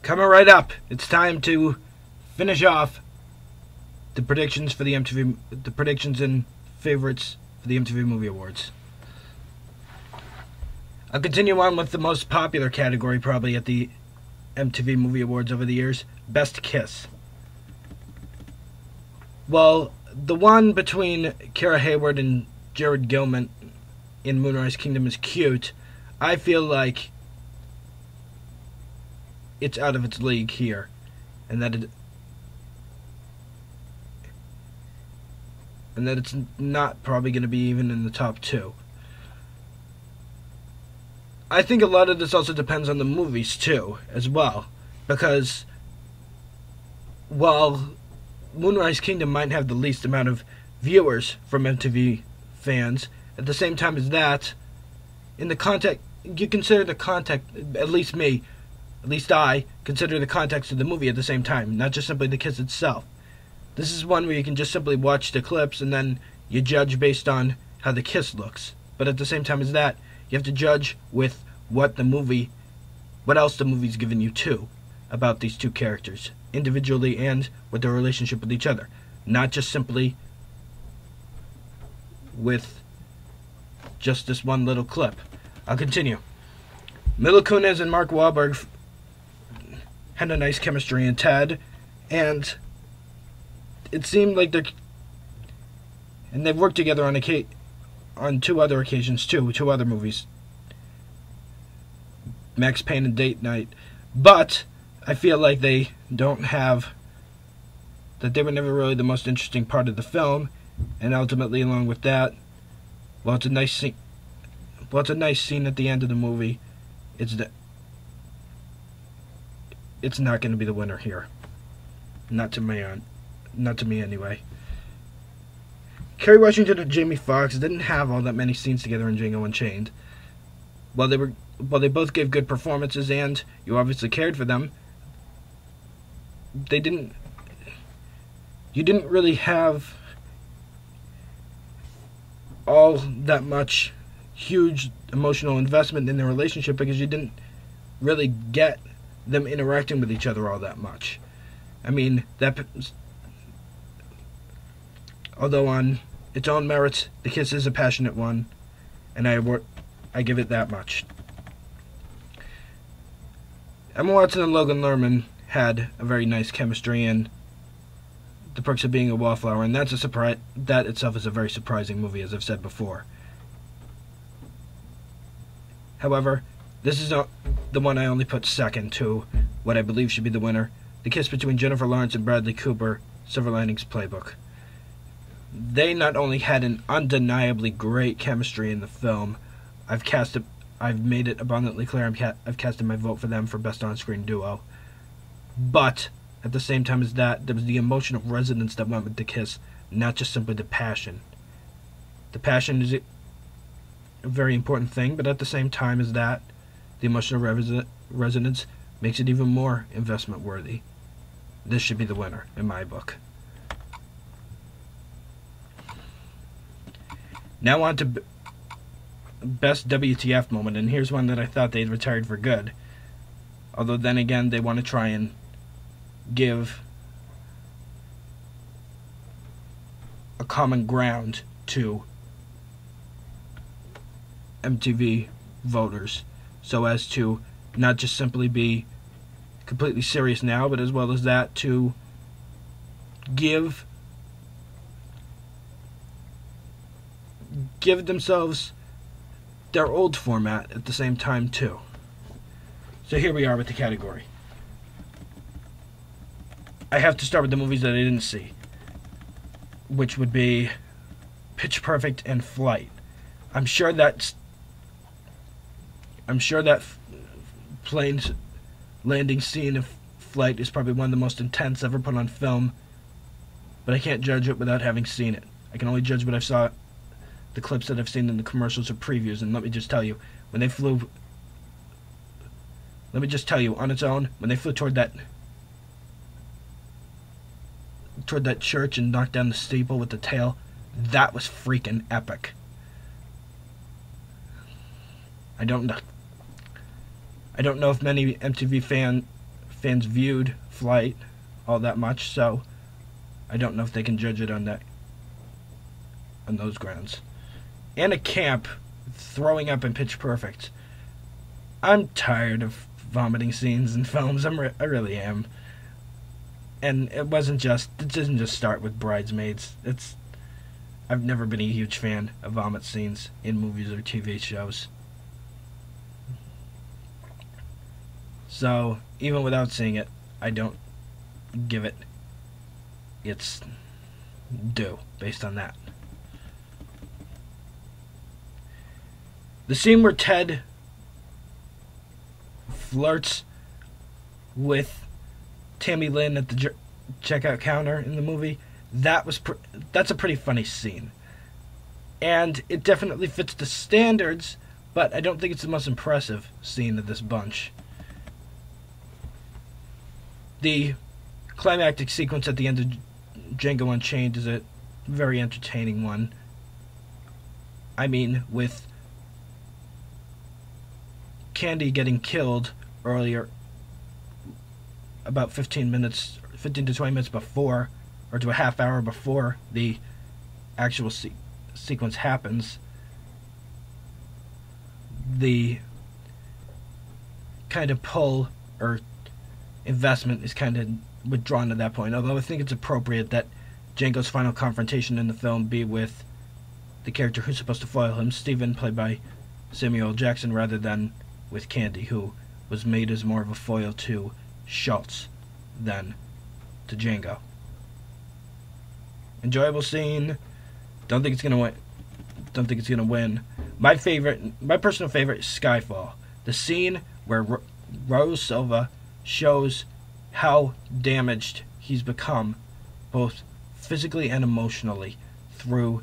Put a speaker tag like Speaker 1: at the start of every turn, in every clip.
Speaker 1: Coming right up, it's time to finish off the predictions for the predictions and favorites for the MTV Movie Awards. I'll continue on with the most popular category probably at the MTV Movie Awards over the years, Best Kiss. Well, the one between Kara Hayward and Jared Gilman in Moonrise Kingdom is cute. I feel like it's out of its league here, and that it's not probably going to be even in the top two. I think a lot of this also depends on the movies too, as well, because while Moonrise Kingdom might have the least amount of viewers from MTV fans, at the same time as that, in the context, you consider the context, at least I consider the context of the movie at the same time, not just simply the kiss itself. This is one where you can just simply watch the clips and then you judge based on how the kiss looks. But at the same time as that, you have to judge with what else the movie's given you too about these two characters, individually and with their relationship with each other. Not just simply with just this one little clip. I'll continue. Mila Kunis and Mark Wahlberg had a nice chemistry in Ted, and it seemed like they've worked together on two other occasions too, two other movies, Max Payne and Date Night. But I feel like they were never really the most interesting part of the film, and ultimately, along with that, well, it's a nice scene. Well, it's a nice scene at the end of the movie. It's not going to be the winner here. Not to me anyway. Kerry Washington and Jamie Foxx didn't have all that many scenes together in Django Unchained. While they both gave good performances and you obviously cared for them, you didn't really have all that much huge emotional investment in their relationship because you didn't really get them interacting with each other all that much. I mean, although on its own merits, the kiss is a passionate one, and I give it that much. Emma Watson and Logan Lerman had a very nice chemistry in The Perks of Being a Wallflower, and that's a surprise. That itself is a very surprising movie, as I've said before. However, this is the one I only put second to what I believe should be the winner: the kiss between Jennifer Lawrence and Bradley Cooper, Silver Linings Playbook. They not only had an undeniably great chemistry in the film, I've made it abundantly clear I've casted my vote for them for Best On-Screen Duo, but at the same time as that, there was the emotional resonance that went with the kiss, not just simply the passion. The passion is a very important thing, but at the same time as that, the emotional resonance makes it even more investment worthy. This should be the winner, in my book. Now on to Best WTF moment, and here's one that I thought they'd retired for good. Although then again, they want to try and give a common ground to MTV voters, so as to not just simply be completely serious now, but as well as that, to give themselves their old format at the same time too. So here we are with the category. I have to start with the movies that I didn't see, which would be Pitch Perfect and Flight. I'm sure that plane landing scene of Flight is probably one of the most intense ever put on film, but I can't judge it without having seen it. I can only judge what I've saw, the clips that I've seen in the commercials or previews, and let me just tell you, on its own, when they flew toward that church and knocked down the steeple with the tail, that was freaking epic. I don't know if many MTV fans viewed Flight all that much, so I don't know if they can judge it on those grounds. Anna Camp throwing up in Pitch Perfect. I'm tired of vomiting scenes in films. I really am. And it doesn't just start with Bridesmaids. I've never been a huge fan of vomit scenes in movies or TV shows. So, even without seeing it, I don't give it its due based on that. The scene where Ted flirts with Tammy Lynn at the checkout counter in the movie, that's a pretty funny scene. And it definitely fits the standards, but I don't think it's the most impressive scene of this bunch. The climactic sequence at the end of Django Unchained is a very entertaining one. I mean, with Candy getting killed earlier, about 15 to 20 minutes before, or to a half hour before the actual sequence happens, the kind of pull or investment is kind of withdrawn at that point. Although I think it's appropriate that Django's final confrontation in the film be with the character who's supposed to foil him, Steven, played by Samuel L. Jackson, rather than with Candy, who was made as more of a foil to Schultz than to Django. Enjoyable scene. Don't think it's gonna win. My personal favorite is Skyfall. The scene where Raul Silva shows how damaged he's become, both physically and emotionally, through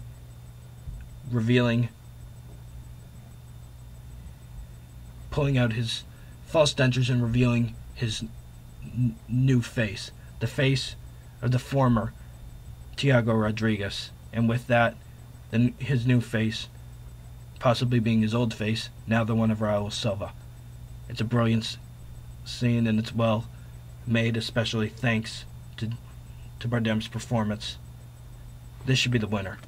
Speaker 1: pulling out his false dentures and revealing his new face, the face of the former Tiago Rodriguez, and with that, then his new face possibly being his old face, now the one of Raul Silva. It's a brilliant scene, and it's well made, especially thanks to Bardem's performance. This should be the winner.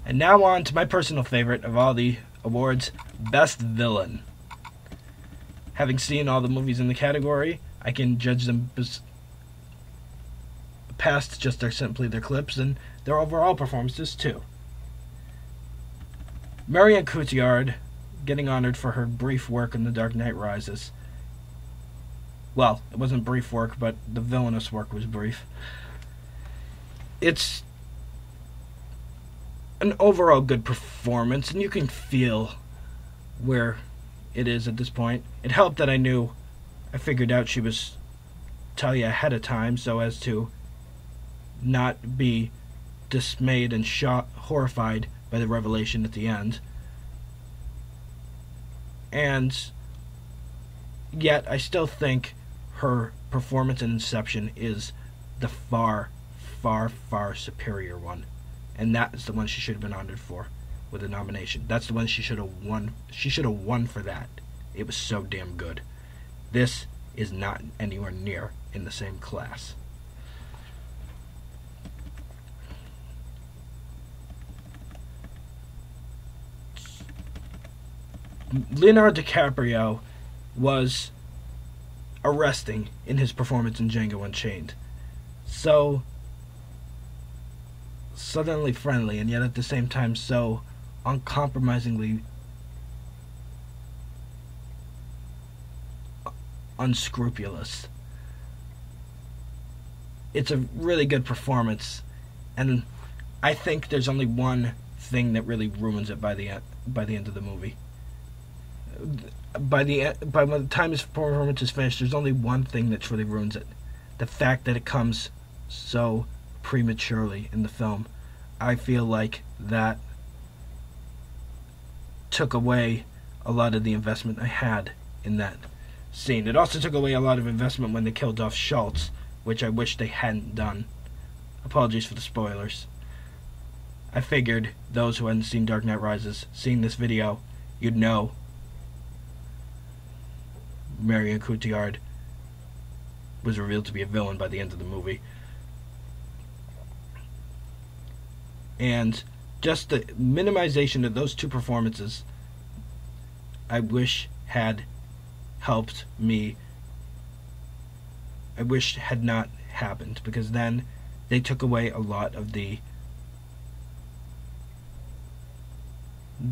Speaker 1: And now on to my personal favorite of all the awards, Best Villain. Having seen all the movies in the category, I can judge them past just simply their clips and their overall performances too. Marion Cotillard getting honored for her brief work in The Dark Knight Rises. Well, it wasn't brief work, but the villainous work was brief. It's an overall good performance, and you can feel where it is at this point. It helped that I figured out she was Talia ahead of time, so as to not be dismayed and horrified by the revelation at the end. And yet, I still think her performance in Inception is the far, far, far superior one. And that is the one she should have been honored for with a nomination. That's the one she should have won. She should have won for that. It was so damn good. This is not anywhere near in the same class. Leonardo DiCaprio was arresting in his performance in Django Unchained. So suddenly friendly, and yet at the same time so uncompromisingly unscrupulous. It's a really good performance, and I think there's only one thing that really ruins it by the end of the movie. By the time his performance is finished, there's only one thing that truly ruins it: the fact that it comes so prematurely in the film. I feel like that took away a lot of the investment I had in that scene. It also took away a lot of investment when they killed off Schultz, which I wish they hadn't done. Apologies for the spoilers. I figured those who hadn't seen Dark Knight Rises, seeing this video, you'd know Marion Cotillard was revealed to be a villain by the end of the movie. And just the minimization of those two performances, I wish had helped me. I wish had not happened, because then they took away a lot of the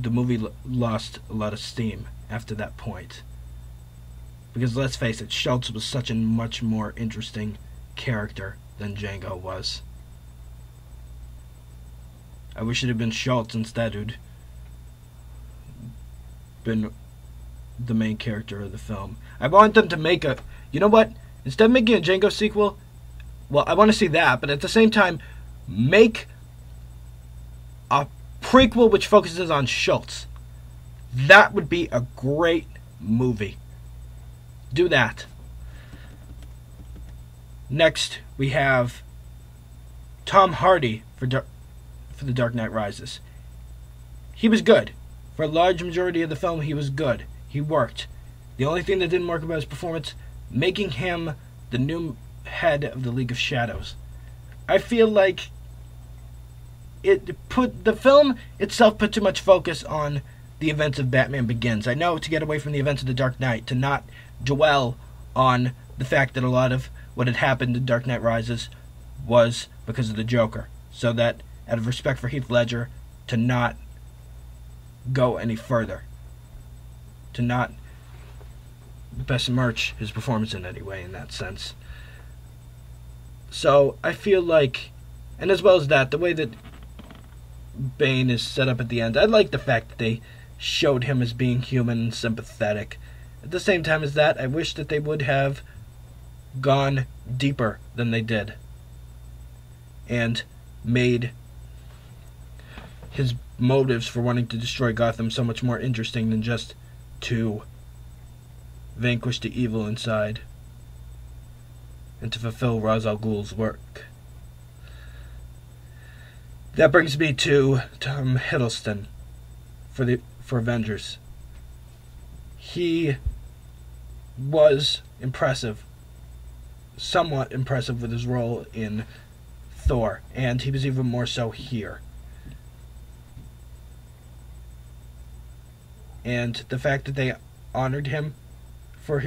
Speaker 1: movie lost a lot of steam after that point. Because let's face it, Schultz was such a much more interesting character than Django was. I wish it had been Schultz instead who'd been the main character of the film. I want them to make a... You know what? Instead of making a Django sequel, well, I want to see that, but at the same time, make a prequel which focuses on Schultz. That would be a great movie. Do that. Next, we have Tom Hardy for The Dark Knight Rises. He was good. For a large majority of the film, he was good. He worked. The only thing that didn't work about his performance, making him the new head of the League of Shadows. I feel like the film itself put too much focus on the events of Batman Begins. I know, to get away from the events of The Dark Knight, to not dwell on the fact that a lot of what had happened in Dark Knight Rises was because of the Joker. So that, out of respect for Heath Ledger, to not go any further. To not besmirch his performance in any way in that sense. So, I feel like, and as well as that, the way that Bane is set up at the end, I like the fact that they showed him as being human and sympathetic. At the same time as that, I wish that they would have gone deeper than they did and made his motives for wanting to destroy Gotham so much more interesting than just to vanquish the evil inside and to fulfill Ra's al Ghul's work. That brings me to Tom Hiddleston for Avengers. He was impressive, somewhat impressive with his role in Thor, and he was even more so here. And the fact that they honored him for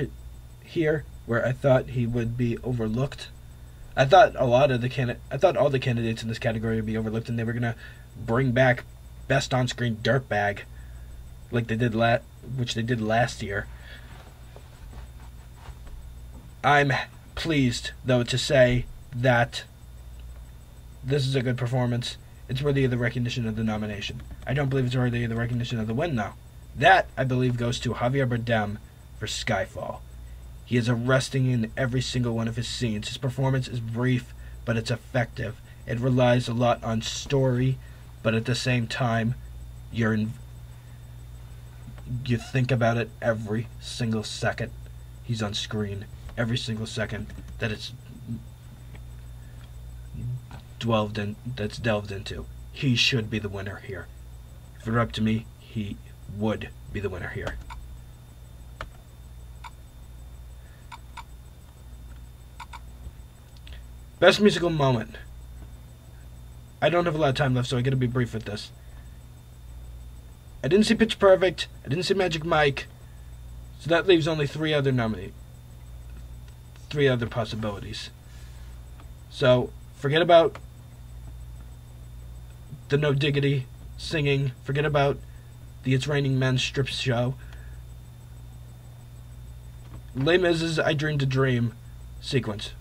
Speaker 1: here, where I thought he would be overlooked. I thought all the candidates in this category would be overlooked, and they were gonna bring back Best On-Screen Dirtbag, like they did which they did last year. I'm pleased, though, to say that this is a good performance. It's worthy of the recognition of the nomination. I don't believe it's worthy of the recognition of the win, though. That, I believe, goes to Javier Bardem for Skyfall. He is arresting in every single one of his scenes. His performance is brief, but it's effective. It relies a lot on story, but at the same time, you think about it every single second he's on screen. Every single second that it's delved into. He should be the winner here. If it were up to me, he would be the winner here. Best musical moment. I don't have a lot of time left, so I gotta be brief with this. I didn't see Pitch Perfect. I didn't see Magic Mike. So that leaves only three other possibilities. So forget about the No Diggity singing. Forget about the It's Raining Men strip show. Les Mis's I Dreamed a Dream sequence.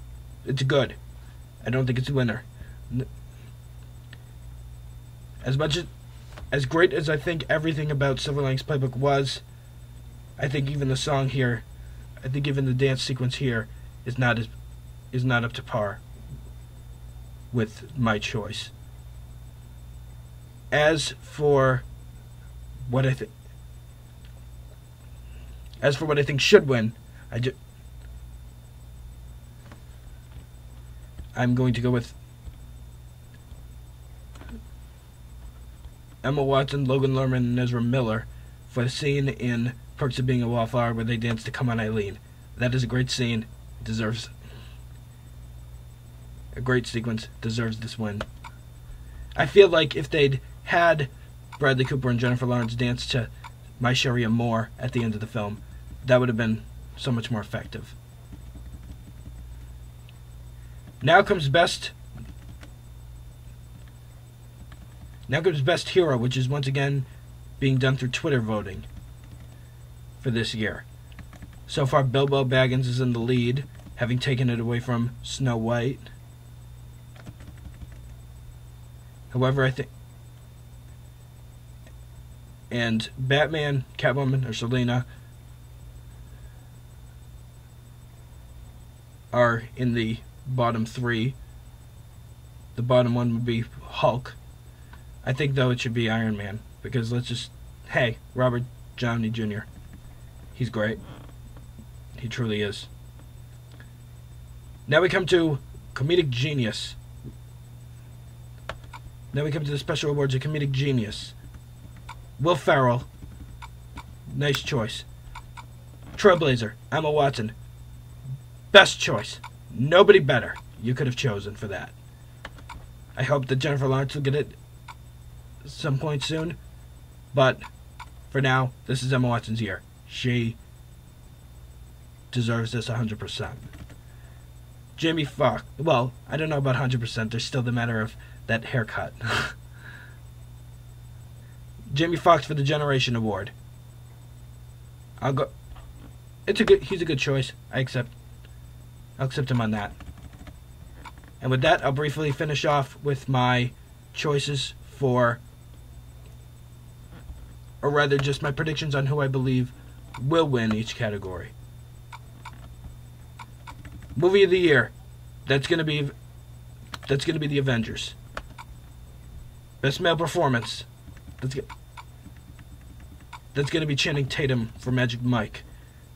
Speaker 1: It's good. I don't think it's a winner. As great as I think everything about Silver Linings Playbook was, I think even the song here, I think even the dance sequence here is not up to par with my choice. As for what I think should win, I'm going to go with Emma Watson, Logan Lerman, and Ezra Miller for the scene in Perks of Being a Wallflower where they dance to Come On Eileen. That is a great scene. Deserves a great sequence. Deserves this win. I feel like if they'd had Bradley Cooper and Jennifer Lawrence dance to My Sharia more at the end of the film, that would have been so much more effective. Now comes Best Hero, which is once again being done through Twitter voting for this year. So far, Bilbo Baggins is in the lead, having taken it away from Snow White. However, I think... And Batman, Catwoman, or Selena are in the bottom three. The bottom one would be Hulk. I think, though, it should be Iron Man. Because hey, Robert Downey Jr. He's great. He truly is. Now we come to Comedic Genius. Now we come to the special awards of Comedic Genius. Will Ferrell. Nice choice. Trailblazer. Emma Watson. Best choice. Nobody better you could have chosen for that. I hope that Jennifer Lawrence will get it some point soon. But for now, this is Emma Watson's year. She deserves this 100%. Jamie Foxx. Well, I don't know about 100%. There's still the matter of that haircut. Jamie Foxx for the Generation Award. I'll go. He's a good choice. I'll accept him on that. And with that, I'll briefly finish off with my choices for, or rather just my predictions on who I believe will win each category. Movie of the year. That's gonna be The Avengers. Best male performance. That's gonna be Channing Tatum for Magic Mike.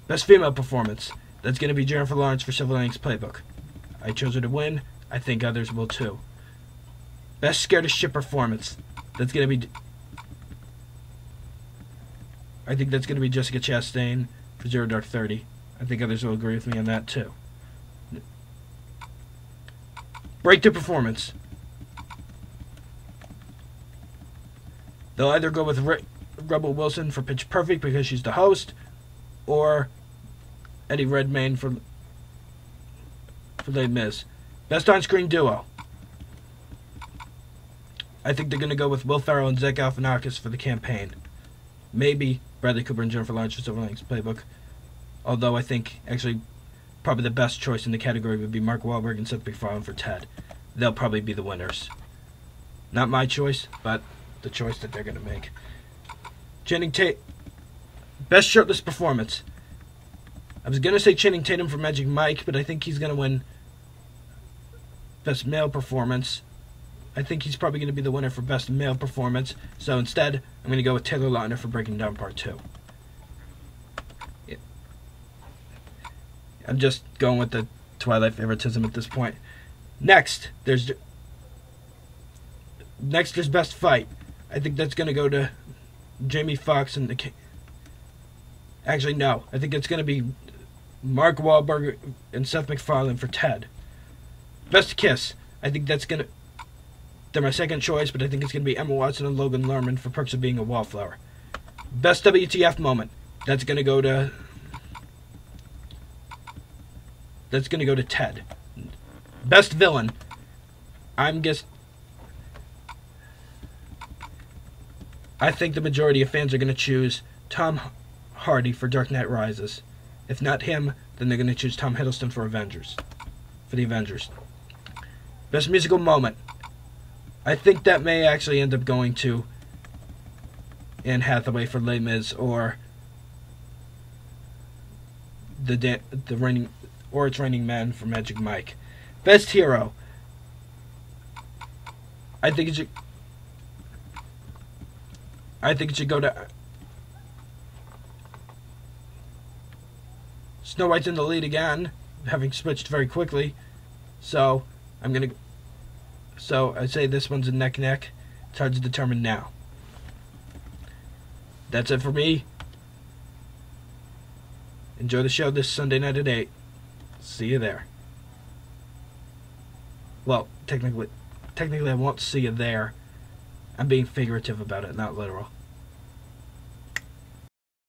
Speaker 1: Best female performance. That's gonna be Jennifer Lawrence for Silver Linings Playbook. I chose her to win. I think others will too. Best Scared as Shit performance. I think that's gonna be Jessica Chastain for Zero Dark 30. I think others will agree with me on that too. Breakthrough performance. They'll either go with Rebel Wilson for Pitch Perfect because she's the host, or Eddie Redmayne for Les Mis. Best on-screen duo. I think they're going to go with Will Ferrell and Zach Galifianakis for The Campaign. Maybe Bradley Cooper and Jennifer Lawrence for Silver Linings Playbook. Although I think, actually, probably the best choice in the category would be Mark Wahlberg and Seth MacFarlane for Ted. They'll probably be the winners. Not my choice, but the choice that they're going to make. Channing Tatum. Best shirtless performance. I was going to say Channing Tatum for Magic Mike, but I think he's going to win Best Male Performance. I think he's probably going to be the winner for Best Male Performance. So instead, I'm going to go with Taylor Lautner for Breaking Down Part 2. Yeah. I'm just going with the Twilight favoritism at this point. Next, there's Best Fight. I think that's going to go to Jamie Foxx and Actually, no. I think it's going to be Mark Wahlberg and Seth MacFarlane for Ted. Best Kiss. I think that's going to... They're my second choice, but I think it's going to be Emma Watson and Logan Lerman for Perks of Being a Wallflower. Best WTF moment. That's going to go to... Ted. Best villain. I think the majority of fans are going to choose Tom Hardy for Dark Knight Rises. If not him, then they're going to choose Tom Hiddleston for the Avengers. Best musical moment. I think that may actually end up going to Anne Hathaway for Les Mis, or It's Raining Men for Magic Mike. Best hero. I think it should go to Snow White's in the lead again, having switched very quickly. So I say this one's a neck-neck. It's hard to determine now. That's it for me. Enjoy the show this Sunday night at 8. See you there. Well, technically I won't see you there. I'm being figurative about it, not literal.